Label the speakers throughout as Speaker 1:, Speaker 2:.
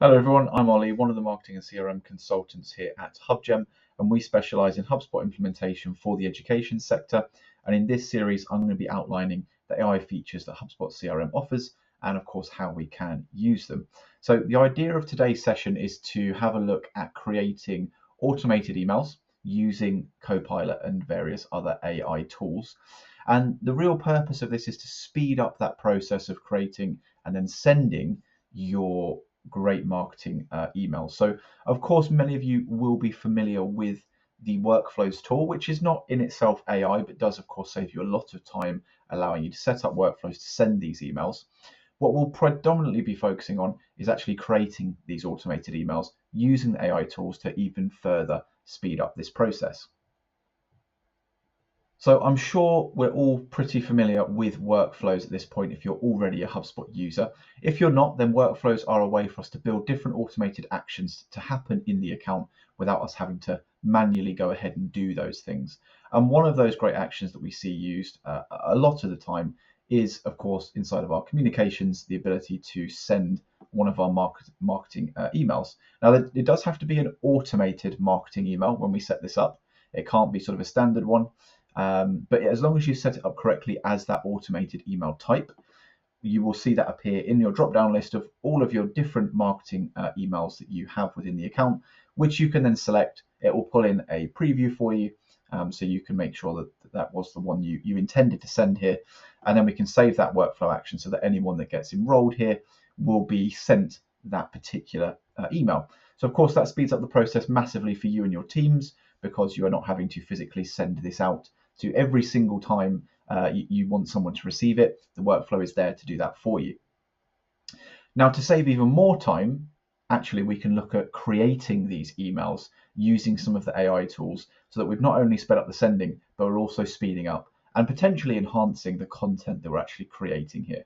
Speaker 1: Hello everyone, I'm Ollie, one of the marketing and CRM consultants here at HubGem, and we specialize in HubSpot implementation for the education sector. And in this series, I'm going to be outlining the AI features that HubSpot CRM offers and of course how we can use them. So the idea of today's session is to have a look at creating automated emails using Copilot and various other AI tools. And the real purpose of this is to speed up that process of creating and then sending your great marketing emails. So, of course, many of you will be familiar with the workflows tool, which is not in itself AI, but does, of course, save you a lot of time, allowing you to set up workflows to send these emails. What we'll predominantly be focusing on is actually creating these automated emails using the AI tools to even further speed up this process. So I'm sure we're all pretty familiar with workflows at this point if you're already a HubSpot user. If you're not, then workflows are a way for us to build different automated actions to happen in the account without us having to manually go ahead and do those things. And one of those great actions that we see used a lot of the time is, of course, inside of our communications, the ability to send one of our marketing emails. Now, it does have to be an automated marketing email when we set this up. It can't be sort of a standard one. But as long as you set it up correctly as that automated email type, you will see that appear in your drop-down list of all of your different marketing emails that you have within the account, which you can then select. It will pull in a preview for you, so you can make sure that that was the one you intended to send here. And then we can save that workflow action so that anyone that gets enrolled here will be sent that particular email. So of course that speeds up the process massively for you and your teams because you are not having to physically send this out to every single time you want someone to receive it. The workflow is there to do that for you. Now, to save even more time, actually, we can look at creating these emails using some of the AI tools so that we've not only sped up the sending, but we're also speeding up and potentially enhancing the content that we're actually creating here.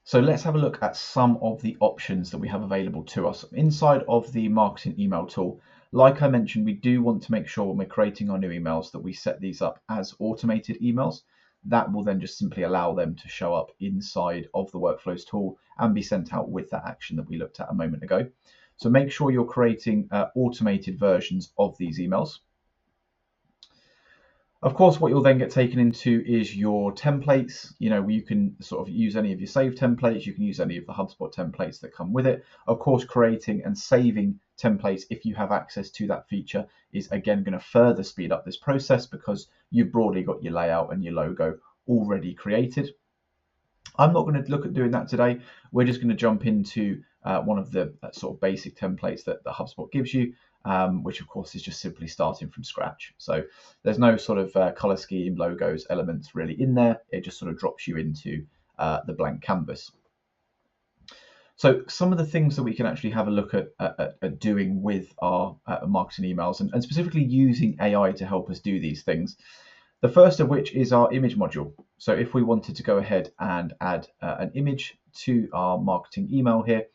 Speaker 1: So let's have a look at some of the options that we have available to us inside of the marketing email tool. Like I mentioned, we do want to make sure when we're creating our new emails that we set these up as automated emails. That will then just simply allow them to show up inside of the workflows tool and be sent out with that action that we looked at a moment ago. So make sure you're creating automated versions of these emails. Of course, what you'll then get taken into is your templates. You can sort of use any of your saved templates. You can use any of the HubSpot templates that come with it. Of course, creating and saving templates, if you have access to that feature, is again going to further speed up this process because you've broadly got your layout and your logo already created. I'm not going to look at doing that today. We're just going to jump into one of the sort of basic templates that the HubSpot gives you, which of course is just simply starting from scratch. So there's no sort of color scheme, logos, elements really in there. It just sort of drops you into the blank canvas. So some of the things that we can actually have a look at doing with our marketing emails and specifically using AI to help us do these things. The first of which is our image module. So if we wanted to go ahead and add an image to our marketing email here,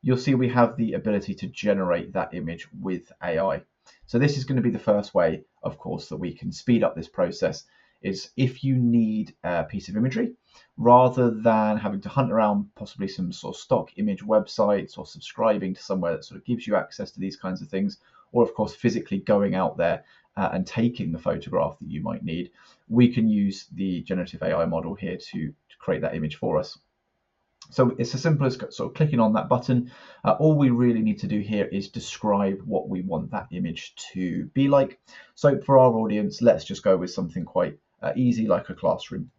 Speaker 1: you'll see we have the ability to generate that image with AI. So this is going to be the first way, of course, that we can speed up this process is if you need a piece of imagery, rather than having to hunt around possibly some sort of stock image websites or subscribing to somewhere that sort of gives you access to these kinds of things, or of course physically going out there and taking the photograph that you might need, we can use the generative AI model here to create that image for us. So it's as simple as sort of clicking on that button. All we really need to do here is describe what we want that image to be like. So for our audience, let's just go with something quite easy like a classroom.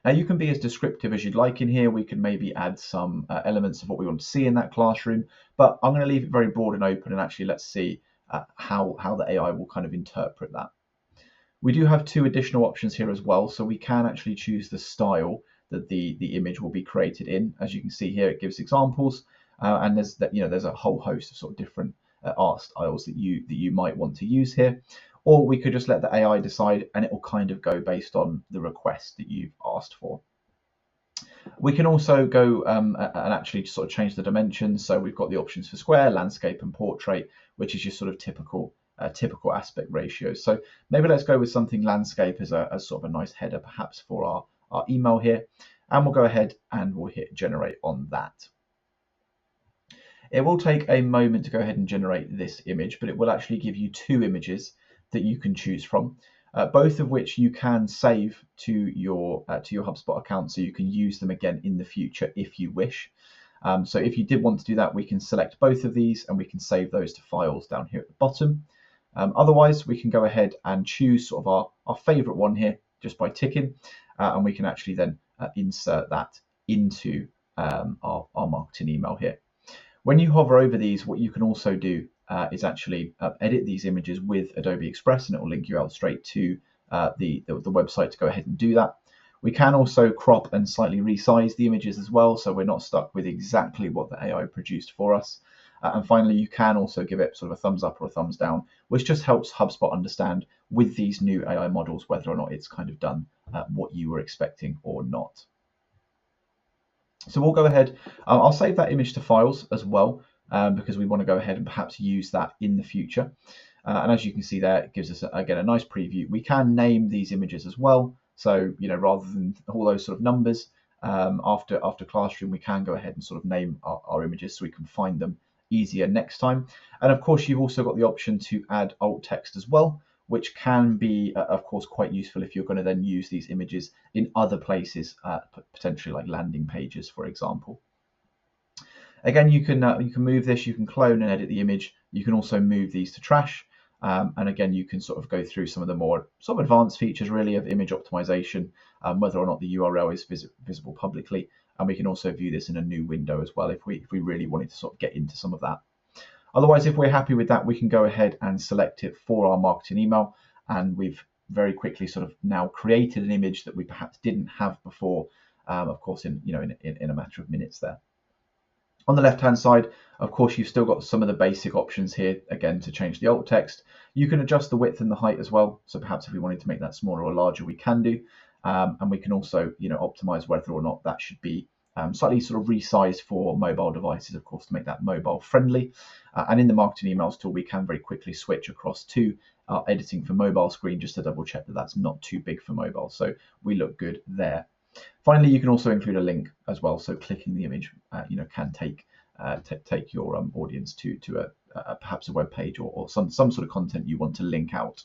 Speaker 1: Now you can be as descriptive as you'd like in here. We can maybe add some elements of what we want to see in that classroom, but I'm going to leave it very broad and open and actually let's see how the AI will kind of interpret that. We do have two additional options here as well, so we can actually choose the style that the image will be created in. As you can see here, it gives examples, and there's a whole host of sort of different art styles that you might want to use here. Or we could just let the AI decide, and it will kind of go based on the request that you've asked for. We can also go and actually sort of change the dimensions. So we've got the options for square, landscape, and portrait, which is your sort of typical aspect ratios. So maybe let's go with something landscape as sort of a nice header, perhaps for our email here. And we'll go ahead and we'll hit generate on that. It will take a moment to go ahead and generate this image, but it will actually give you 2 images that you can choose from, both of which you can save to your HubSpot account, so you can use them again in the future if you wish. So if you did want to do that, we can select both of these and we can save those to files down here at the bottom. Otherwise, we can go ahead and choose sort of our favorite one here just by ticking, and we can actually then insert that into our marketing email here. When you hover over these, what you can also do is actually edit these images with Adobe Express, and it will link you out straight to the website to go ahead and do that. We can also crop and slightly resize the images as well, so we're not stuck with exactly what the AI produced for us. And finally, you can also give it sort of a thumbs up or a thumbs down, which just helps HubSpot understand with these new AI models whether or not it's kind of done what you were expecting or not. So we'll go ahead, I'll save that image to files as well, because we want to go ahead and perhaps use that in the future. And as you can see there, it gives us, again, a nice preview. We can name these images as well. So, rather than all those sort of numbers, after Classroom, we can go ahead and sort of name our images so we can find them easier next time. And of course, you've also got the option to add alt text as well, which can be, of course, quite useful if you're going to then use these images in other places, potentially like landing pages, for example. Again, you can move this, you can clone and edit the image. You can also move these to trash. And again, you can sort of go through some of the more sort of advanced features really of image optimization, whether or not the URL is visible publicly. And we can also view this in a new window as well if we really wanted to sort of get into some of that. Otherwise, if we're happy with that, we can go ahead and select it for our marketing email. And we've very quickly sort of now created an image that we perhaps didn't have before, of course, in a matter of minutes there. On the left-hand side, of course, you've still got some of the basic options here, again, to change the alt text. You can adjust the width and the height as well. So perhaps if we wanted to make that smaller or larger, we can do. And we can also, optimize whether or not that should be slightly sort of resized for mobile devices, of course, to make that mobile friendly. And in the marketing emails tool, we can very quickly switch across to editing for mobile screen just to double check that that's not too big for mobile. So we look good there. Finally, you can also include a link as well. So clicking the image, can take your audience to perhaps a web page or some sort of content you want to link out.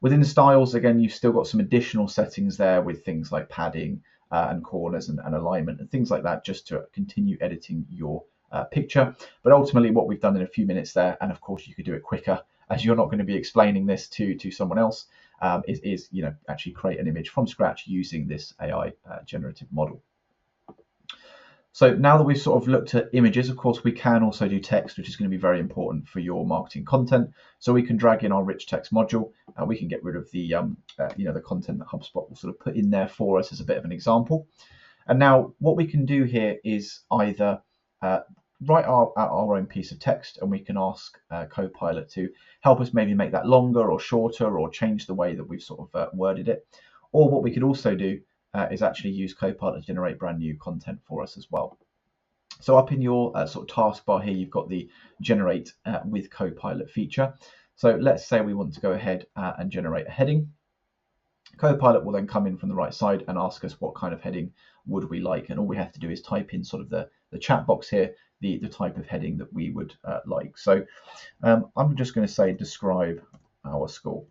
Speaker 1: Within the styles, again, you've still got some additional settings there with things like padding and corners and alignment and things like that, just to continue editing your picture. But ultimately, what we've done in a few minutes there, and of course you could do it quicker, as you're not going to be explaining this to someone else, is actually create an image from scratch using this AI generative model. So now that we've sort of looked at images, of course, we can also do text, which is going to be very important for your marketing content. So we can drag in our rich text module, and we can get rid of the the content that HubSpot will sort of put in there for us as a bit of an example. And now what we can do here is either write our own piece of text, and we can ask Copilot to help us maybe make that longer or shorter or change the way that we've sort of worded it. Or what we could also do is actually use Copilot to generate brand new content for us as well. So up in your sort of taskbar here, you've got the generate with Copilot feature. So let's say we want to go ahead and generate a heading. Copilot will then come in from the right side and ask us what kind of heading would we like. And all we have to do is type in sort of the chat box here, the type of heading that we would like. So I'm just going to say describe our school.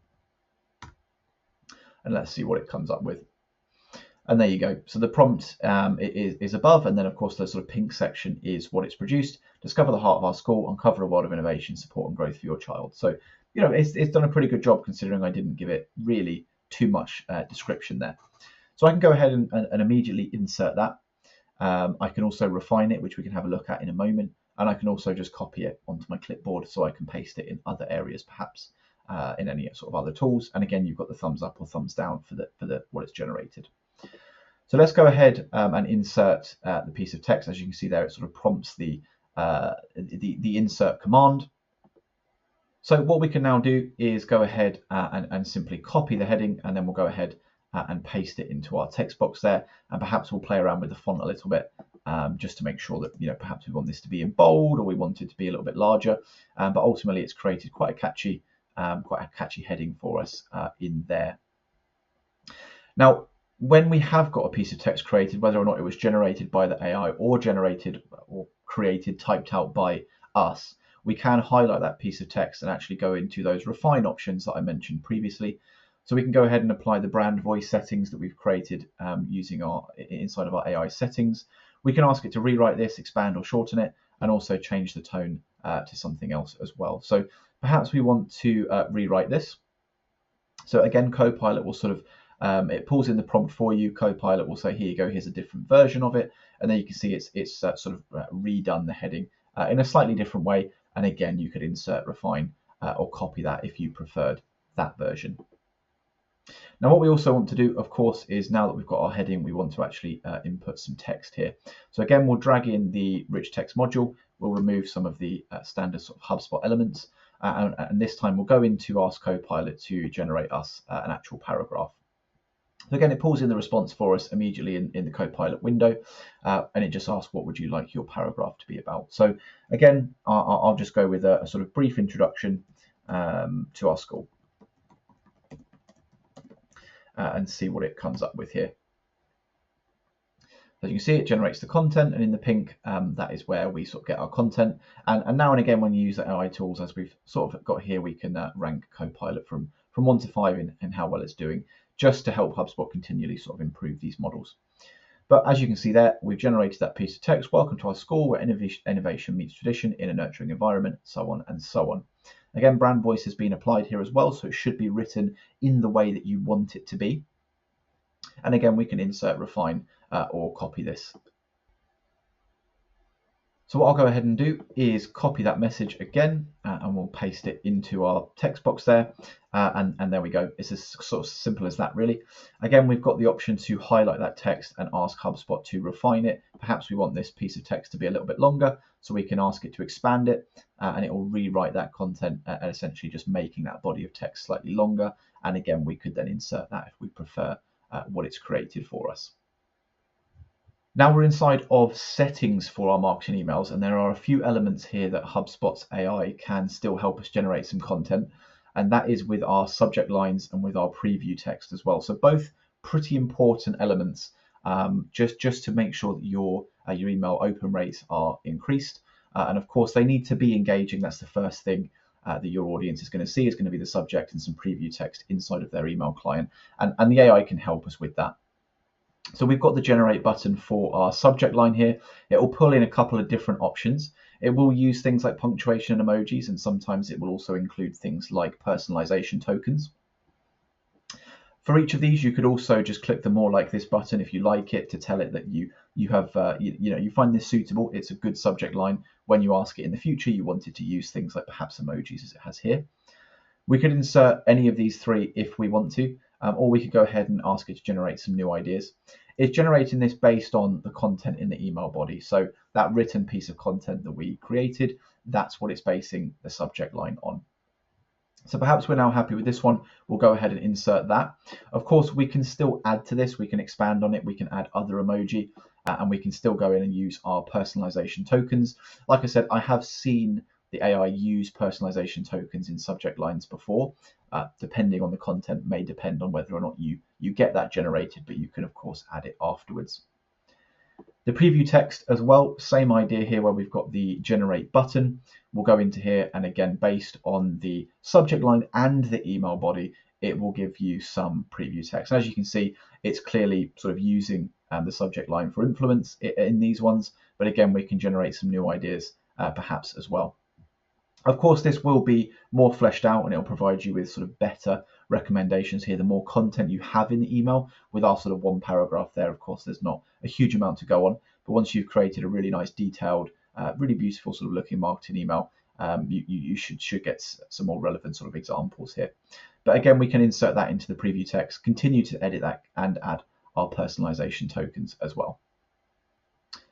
Speaker 1: And let's see what it comes up with. And there you go. So the prompt is above, and then of course the sort of pink section is what it's produced. Discover the heart of our school, uncover a world of innovation, support and growth for your child. So it's done a pretty good job considering I didn't give it really too much description there. So I can go ahead and immediately insert that. I can also refine it, which we can have a look at in a moment, and I can also just copy it onto my clipboard so I can paste it in other areas, perhaps in any sort of other tools. And again, you've got the thumbs up or thumbs down for the what it's generated. So let's go ahead and insert the piece of text. As you can see there, it sort of prompts the insert command. So what we can now do is go ahead and simply copy the heading, and then we'll go ahead and paste it into our text box there. And perhaps we'll play around with the font a little bit just to make sure that perhaps we want this to be in bold or we want it to be a little bit larger. But ultimately, it's created quite a catchy heading for us in there. Now, when we have got a piece of text created, whether or not it was generated by the AI or generated or created, typed out by us, we can highlight that piece of text and actually go into those refine options that I mentioned previously. So we can go ahead and apply the brand voice settings that we've created using inside of our AI settings. We can ask it to rewrite this, expand or shorten it, and also change the tone to something else as well. So perhaps we want to rewrite this. So again, Copilot will sort of, it pulls in the prompt for you. Copilot will say, here you go, here's a different version of it. And then you can see it's sort of redone the heading in a slightly different way. And again, you could insert, refine, or copy that if you preferred that version. Now, what we also want to do, of course, is now that we've got our heading, we want to actually input some text here. So again, we'll drag in the rich text module. We'll remove some of the standard sort of HubSpot elements. And this time we'll go into Ask Copilot to generate us an actual paragraph. So again, it pulls in the response for us immediately in the Copilot window, and it just asks, what would you like your paragraph to be about? So again, I'll just go with a sort of brief introduction to our school and see what it comes up with here. As you can see, it generates the content, and in the pink, that is where we sort of get our content. And now and again, when you use the AI tools, as we've sort of got here, we can rank Copilot from 1 to 5 in how well it's doing, just to help HubSpot continually sort of improve these models. But as you can see there, we've generated that piece of text. Welcome to our school, where innovation meets tradition in a nurturing environment, so on and so on. Again, brand voice has been applied here as well, so it should be written in the way that you want it to be. And again, we can insert, refine, or copy this. So what I'll go ahead and do is copy that message again, and we'll paste it into our text box there. And there we go. It's as sort of simple as that, really. Again, we've got the option to highlight that text and ask HubSpot to refine it. Perhaps we want this piece of text to be a little bit longer, so we can ask it to expand it, and it will rewrite that content, and essentially just making that body of text slightly longer. And again, we could then insert that if we prefer what it's created for us. Now we're inside of settings for our marketing emails, and there are a few elements here that HubSpot's AI can still help us generate some content, and that is with our subject lines and with our preview text as well. So both pretty important elements, just to make sure that your email open rates are increased, and of course they need to be engaging. That's the first thing that your audience is going to see, is going to be the subject and some preview text inside of their email client, and the AI can help us with that. So we've got the generate button for our subject line here. It will pull in a couple of different options. It will use things like punctuation and emojis, and sometimes it will also include things like personalization tokens. For each of these, you could also just click the more like this button if you like it, to tell it that you have you find this suitable. It's a good subject line. When you ask it in the future, you want it to use things like perhaps emojis, as it has here. We could insert any of these three if we want to, or we could go ahead and ask it to generate some new ideas. It's generating this based on the content in the email body. So that written piece of content that we created, that's what it's basing the subject line on. So perhaps we're now happy with this one. We'll go ahead and insert that. Of course, we can still add to this. We can expand on it. We can add other emoji, and we can still go in and use our personalization tokens. Like I said, I have seen the AI use personalization tokens in subject lines before. Depending on the content, may depend on whether or not you get that generated, but you can of course add it afterwards. The preview text as well, same idea here, where we've got the generate button. We'll go into here, and again, based on the subject line and the email body, it will give you some preview text. And as you can see, it's clearly sort of using the subject line for influence in these ones, but again, we can generate some new ideas perhaps as well. Of course, this will be more fleshed out, and it'll provide you with sort of better recommendations here. The more content you have in the email, with our sort of one paragraph there, of course, there's not a huge amount to go on. But once you've created a really nice, detailed, really beautiful sort of looking marketing email, you should get some more relevant sort of examples here. But again, we can insert that into the preview text, continue to edit that, and add our personalization tokens as well.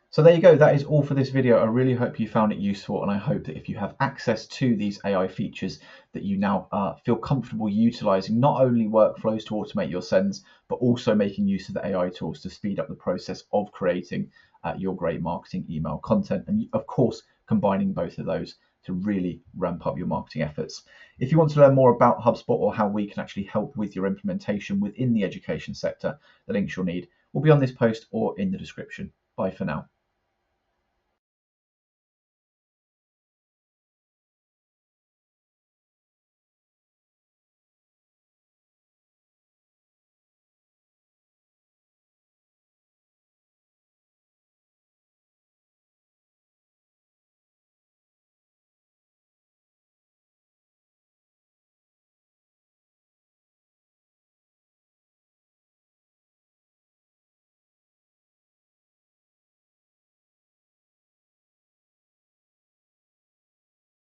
Speaker 1: So there you go, that is all for this video. I really hope you found it useful, and I hope that if you have access to these AI features, that you now feel comfortable utilizing not only workflows to automate your sends, but also making use of the AI tools to speed up the process of creating your great marketing email content, and of course combining both of those to really ramp up your marketing efforts. If you want to learn more about HubSpot, or how we can actually help with your implementation within the education sector, the links you'll need will be on this post or in the description. Bye for now.